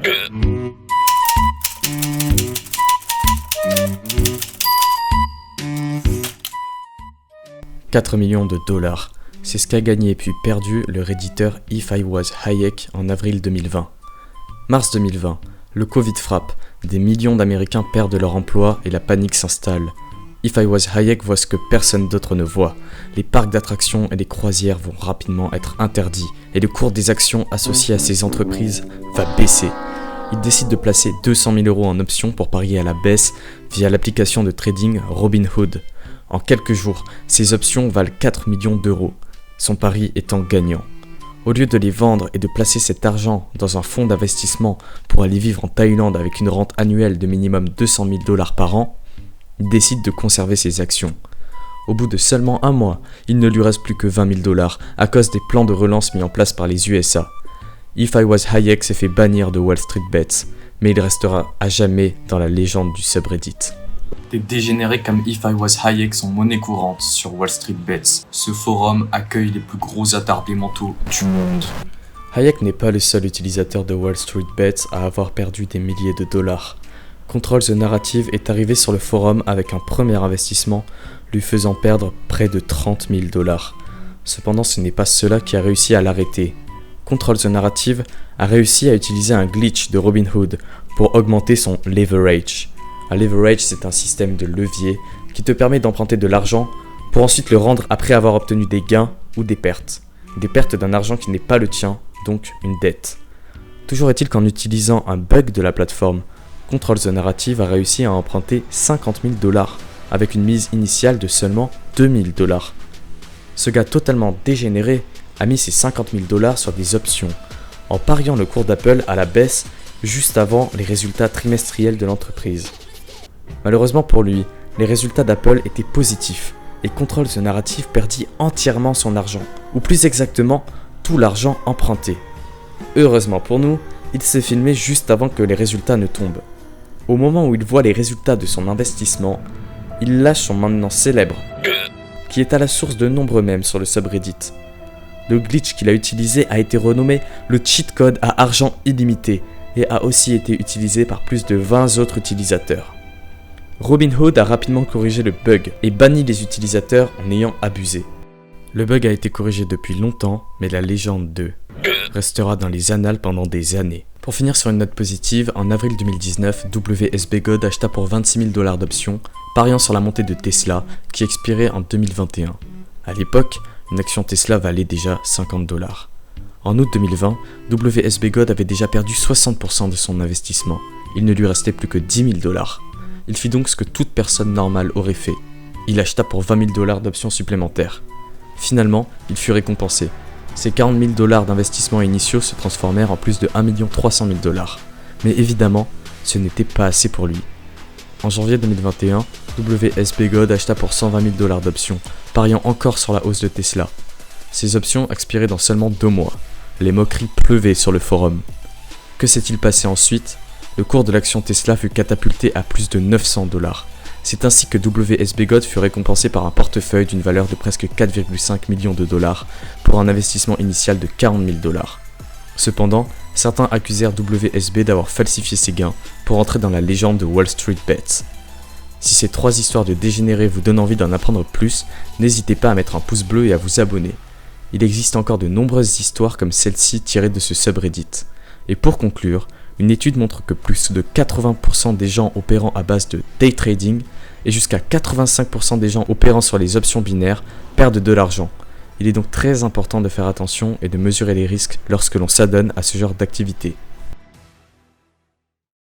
$4 millions, c'est ce qu'a gagné puis perdu le redditeur If I Was Hayek en avril 2020. Mars 2020, le Covid frappe, des millions d'Américains perdent leur emploi et la panique s'installe. If I Was Hayek voit ce que personne d'autre ne voit. Les parcs d'attractions et les croisières vont rapidement être interdits et le cours des actions associées à ces entreprises va baisser. Il décide de placer 200 000 € en options pour parier à la baisse via l'application de trading Robinhood. En quelques jours, ces options valent 4 millions d'euros, son pari étant gagnant. Au lieu de les vendre et de placer cet argent dans un fonds d'investissement pour aller vivre en Thaïlande avec une rente annuelle de minimum 200 000 $ par an, il décide de conserver ses actions. Au bout de seulement un mois, il ne lui reste plus que 20 000 $ à cause des plans de relance mis en place par les USA. If I Was Hayek s'est fait bannir de Wall Street Bets, mais il restera à jamais dans la légende du subreddit. Des dégénérés comme If I Was Hayek sont monnaie courante sur Wall Street Bets. Ce forum accueille les plus gros attardés mentaux du monde. Hayek n'est pas le seul utilisateur de Wall Street Bets à avoir perdu des milliers de dollars. Control the Narrative est arrivé sur le forum avec un premier investissement, lui faisant perdre près de 30 000 $. Cependant, ce n'est pas cela qui a réussi à l'arrêter. Control the Narrative a réussi à utiliser un glitch de Robinhood pour augmenter son leverage. Un leverage, c'est un système de levier qui te permet d'emprunter de l'argent pour ensuite le rendre après avoir obtenu des gains ou des pertes. Des pertes d'un argent qui n'est pas le tien, donc une dette. Toujours est-il qu'en utilisant un bug de la plateforme, Control the Narrative a réussi à emprunter 50 000 $ avec une mise initiale de seulement 2 000 $. Ce gars totalement dégénéré a mis ses 50 000 $ sur des options, en pariant le cours d'Apple à la baisse juste avant les résultats trimestriels de l'entreprise. Malheureusement pour lui, les résultats d'Apple étaient positifs et Control the Narrative perdit entièrement son argent, ou plus exactement, tout l'argent emprunté. Heureusement pour nous, il s'est filmé juste avant que les résultats ne tombent. Au moment où il voit les résultats de son investissement, il lâche son maintenant célèbre, qui est à la source de nombreux mèmes sur le subreddit. Le glitch qu'il a utilisé a été renommé le cheat code à argent illimité et a aussi été utilisé par plus de 20 autres utilisateurs. Robinhood a rapidement corrigé le bug et banni les utilisateurs en ayant abusé. Le bug a été corrigé depuis longtemps, mais la légende 2 restera dans les annales pendant des années. Pour finir sur une note positive, en avril 2019, WSB God acheta pour 26 000 $ d'options, pariant sur la montée de Tesla, qui expirait en 2021. À l'époque, une action Tesla valait déjà 50 $. En août 2020, WSB God avait déjà perdu 60% de son investissement. Il ne lui restait plus que 10 000 $. Il fit donc ce que toute personne normale aurait fait. Il acheta pour 20 000 $ d'options supplémentaires. Finalement, il fut récompensé. Ces 40 000 $ d'investissements initiaux se transformèrent en plus de 1 300 000 $. Mais évidemment, ce n'était pas assez pour lui. En janvier 2021, WSB God acheta pour 120 000 $ d'options, pariant encore sur la hausse de Tesla. Ces options expiraient dans seulement 2 mois. Les moqueries pleuvaient sur le forum. Que s'est-il passé ensuite ? Le cours de l'action Tesla fut catapulté à plus de 900 $. C'est ainsi que WSB God fut récompensé par un portefeuille d'une valeur de presque 4,5 millions de dollars pour un investissement initial de 40 000 $. Cependant, certains accusèrent WSB d'avoir falsifié ses gains pour entrer dans la légende de Wall Street Bets. Si ces 3 histoires de dégénérés vous donnent envie d'en apprendre plus, n'hésitez pas à mettre un pouce bleu et à vous abonner. Il existe encore de nombreuses histoires comme celle-ci tirées de ce subreddit. Et pour conclure, une étude montre que plus de 80% des gens opérant à base de day trading et jusqu'à 85% des gens opérant sur les options binaires perdent de l'argent. Il est donc très important de faire attention et de mesurer les risques lorsque l'on s'adonne à ce genre d'activité.